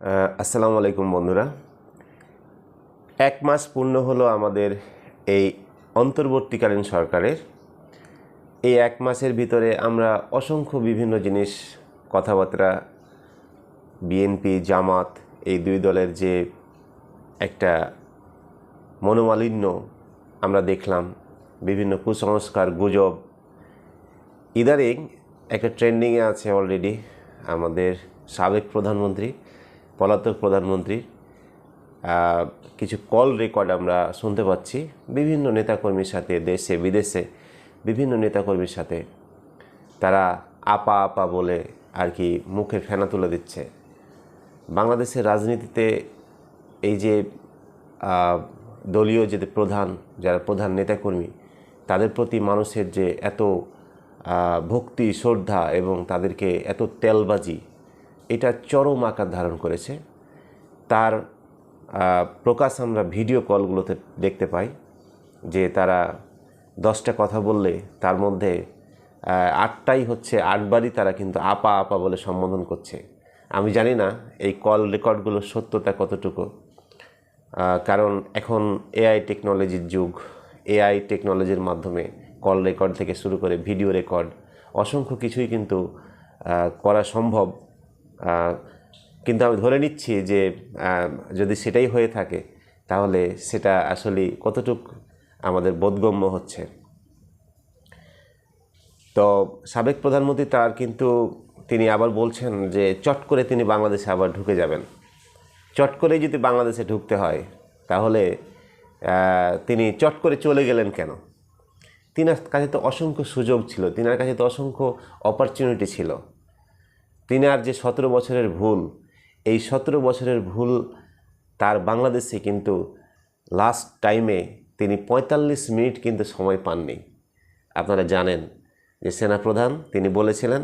আসসালামু আলাইকুম বন্ধুরা। এক মাস পূর্ণ হলো আমাদের এই অন্তর্বর্তীকালীন সরকারের। এই এক মাসের ভিতরে আমরা অসংখ্য বিভিন্ন জিনিস, কথাবার্তা, বিএনপি জামাত এই দুই দলের যে একটা মনোমালিন্য আমরা দেখলাম, বিভিন্ন কুসংস্কার, গুজব। ইদারিং একটা ট্রেন্ডিংয়ে আছে অলরেডি আমাদের সাবেক প্রধানমন্ত্রী, পলাতক প্রধানমন্ত্রীর কিছু কল রেকর্ড আমরা শুনতে পাচ্ছি বিভিন্ন নেতাকর্মীর সাথে, দেশে বিদেশে বিভিন্ন নেতাকর্মীর সাথে। তারা আপা আপা বলে আর কি মুখের ফেনা তুলে দিচ্ছে। বাংলাদেশের রাজনীতিতে এই যে দলীয় যে যারা প্রধান নেতাকর্মী, তাদের প্রতি মানুষের যে এত ভক্তি, শ্রদ্ধা এবং তাদেরকে এত তেলবাজি, এটা চরম আকার ধারণ করেছে। তার প্রকাশ আমরা ভিডিও কলগুলোতে দেখতে পাই যে তারা 10টা কথা বললে তার মধ্যে 8টাই হচ্ছে, 8বারই তারা কিন্তু আপা আপা বলে সম্বোধন করছে। আমি জানি না এই কল রেকর্ডগুলোর সত্যতা কতটুকু, কারণ এখন এআই টেকনোলজির যুগ। এআই টেকনোলজির মাধ্যমে কল রেকর্ড থেকে শুরু করে ভিডিও রেকর্ড অসংখ্য কিছুই কিন্তু করা সম্ভব। কিন্তু আমি ধরে নিচ্ছি যে যদি সেটাই হয়ে থাকে তাহলে সেটা আসলে কতটুক আমাদের বোধগম্য হচ্ছে। তো সাবেক প্রধানমন্ত্রী তিনি আবার বলছেন যে চট করে তিনি বাংলাদেশে আবার ঢুকে যাবেন। চট করেই যদি বাংলাদেশে ঢুকতে হয় তাহলে তিনি চট করে চলে গেলেন কেন? তিনার কাছে তো অসংখ্য সুযোগ ছিল, তিনার কাছে তো অসংখ্য অপরচুনিটি ছিল। তিনার যে 17 বছরের ভুল, এই 17 বছরের ভুল তার বাংলাদেশে কিন্তু লাস্ট টাইমে তিনি 45 মিনিট কিন্তু সময় পাননি। আপনারা জানেন যে সেনাপ্রধান তিনি বলেছিলেন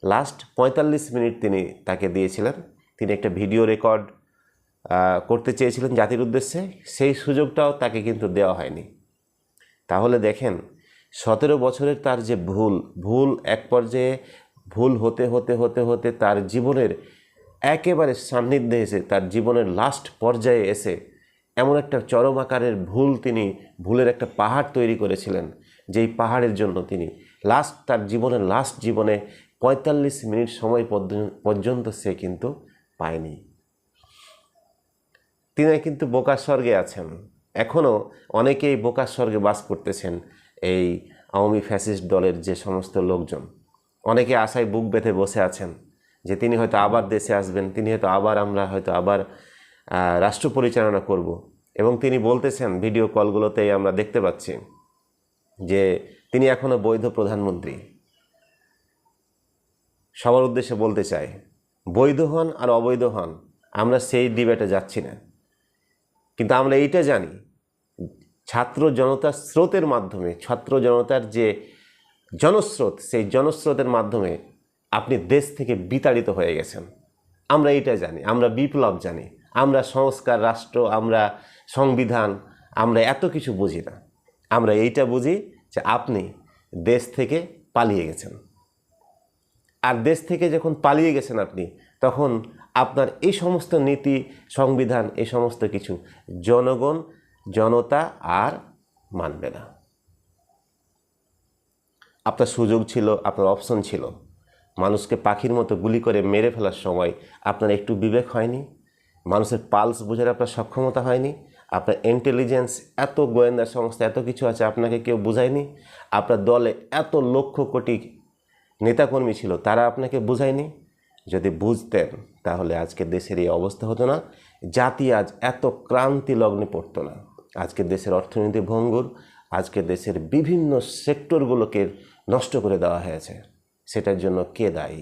লাস্ট 45 মিনিট তিনি তাকে দিয়েছিলেন। তিনি একটা ভিডিও রেকর্ড করতে চেয়েছিলেন জাতির উদ্দেশ্যে, সেই সুযোগটাও তাকে কিন্তু দেওয়া হয়নি। তাহলে দেখেন 17 বছরের তার যে ভুল এক পর্যায়ে ভুল হতে হতে হতে হতে তার জীবনের একেবারে সান্নিধ্যে এসে, তার জীবনের লাস্ট পর্যায়ে এসে এমন একটা চরম আকারের ভুলের একটা পাহাড় তৈরি করেছিলেন, যেই পাহাড়ের জন্য তিনি তার জীবনে 45 মিনিট সময় পর্যন্ত সে কিন্তু পায়নি। তিনি কিন্তু বোকার স্বর্গে আছেন। এখনও অনেকেই বোকার স্বর্গে বাস করতেছেন। এই আওয়ামী ফ্যাসিস্ট দলের যে সমস্ত লোকজন, অনেকে আশায় বুক বেঁধে বসে আছেন যে তিনি হয়তো আবার দেশে আসবেন, আমরা হয়তো আবার রাষ্ট্র পরিচালনা করব। এবং তিনি বলতেছেন, ভিডিও কলগুলোতেই আমরা দেখতে পাচ্ছি যে তিনি এখনও বৈধ প্রধানমন্ত্রী। সবার উদ্দেশ্যে বলতে চাই, বৈধ হন আর অবৈধ হন, আমরা সেই ডিবেটে যাচ্ছি না। কিন্তু আমরা এইটা জানি, ছাত্র জনতার স্রোতের মাধ্যমে, ছাত্র জনতার যে জনস্রোত, সেই জনস্রোতের মাধ্যমে আপনি দেশ থেকে বিতাড়িত হয়ে গেছেন। আমরা এইটা জানি, আমরা বিপ্লব জানি, আমরা সংস্কার রাষ্ট্র, আমরা সংবিধান, আমরা এত কিছু বুঝি না। আমরা এইটা বুঝি যে আপনি দেশ থেকে পালিয়ে গেছেন। আর দেশ থেকে যখন পালিয়ে গেছেন আপনি, তখন আপনার এই সমস্ত নীতি, সংবিধান, এই সমস্ত কিছু জনতা আর মানবে না। আপনার সুযোগ ছিল, আপনার অপশন ছিল। মানুষকে পাখির মতো গুলি করে মেরে ফেলার সময় আপনার একটু বিবেক হয়নি? মানুষের পালস বোঝার আপনার সক্ষমতা হয়নি? আপনার ইন্টেলিজেন্স, এত গোয়েন্দা সংস্থা, এত কিছু আছে, আপনাকে কেউ বুঝায়নি? আপনার দলে এত লক্ষ কোটি নেতাকর্মী ছিল, তারা আপনাকে বুঝায়নি? যদি বুঝতেন তাহলে আজকে দেশের এই অবস্থা হতো না, জাতি আজ এত ক্রান্তি লগ্নে পড়তো না। আজকে দেশের অর্থনীতি ভঙ্গুর, আজকে দেশের বিভিন্ন সেক্টরগুলোকে নষ্ট করে দেওয়া হয়েছে। সেটার জন্য কে দায়ী?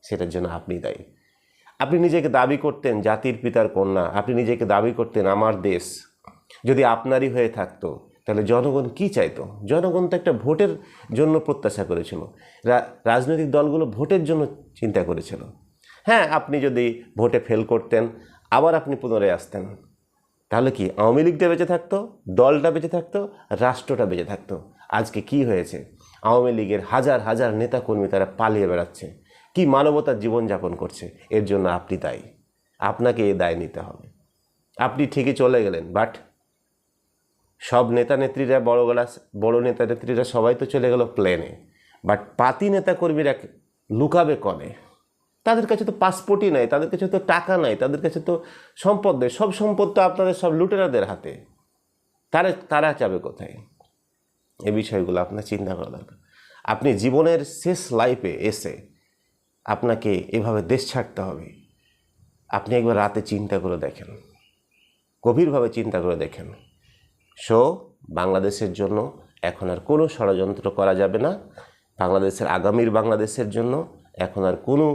সেটার জন্য আপনি দায়ী। আপনি নিজেকে দাবি করতেন জাতির পিতার কন্যা, আপনি নিজেকে দাবি করতেন আমার দেশ যদি আপনারই হয়ে থাকতো, তাহলে জনগণ কি চাইতো? জনগণ তো একটা ভোটের জন্য প্রত্যাশা করেছিল। রাজনৈতিক দলগুলো ভোটের জন্য চিন্তা করেছিল। হ্যাঁ, আপনি যদি ভোটে ফেল করতেন, আবার আপনি পুনরায় আসতেন, তাহলে কি আওয়ামী লীগটা বেঁচে থাকতো, দলটা বেঁচে থাকতো, রাষ্ট্রটা বেঁচে থাকতো। আজকে কি হয়েছে? আওয়ামী লীগের হাজার হাজার নেতাকর্মী তারা পালিয়ে বেড়াচ্ছে, কি মানবতার জীবনযাপন করছে। এর জন্য আপনি দায়ী। আপনাকে এই দায় নিতে হবে। আপনি ঠিকই চলে গেলেন, বাট সব নেতা নেত্রীরা বড় নেতা নেত্রীরা সবাই তো চলে গেল প্লেনে, বাট পাতি নেতাকর্মীরা লুকাবে কনে? তাদের কাছে তো পাসপোর্টই নাই, তাদের কাছে তো টাকা নাই, তাদের কাছে তো সম্পদ নেই। সব সম্পদ তো আপনাদের সব লুটেরাদের হাতে। তারা যাবে কোথায়? এই বিষয়গুলো আপনার চিন্তা করা দরকার। আপনি জীবনের শেষ লাইফে এসে আপনাকে এভাবে দেশ ছাড়তে হবে, আপনি একবার রাতে চিন্তা করে দেখেন, গভীরভাবে চিন্তা করে দেখেন। বাংলাদেশের জন্য এখন আর কোনো ষড়যন্ত্র করা যাবে না। আগামীর বাংলাদেশের জন্য এখন আর কোনো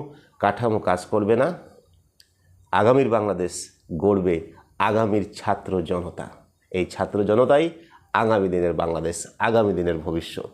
কাঠামো কাজ করবে না। আগামীর বাংলাদেশ গড়বে আগামীর ছাত্র জনতা। এই ছাত্র জনতাই আগামী দিনের বাংলাদেশ, আগামী দিনের ভবিষ্যৎ।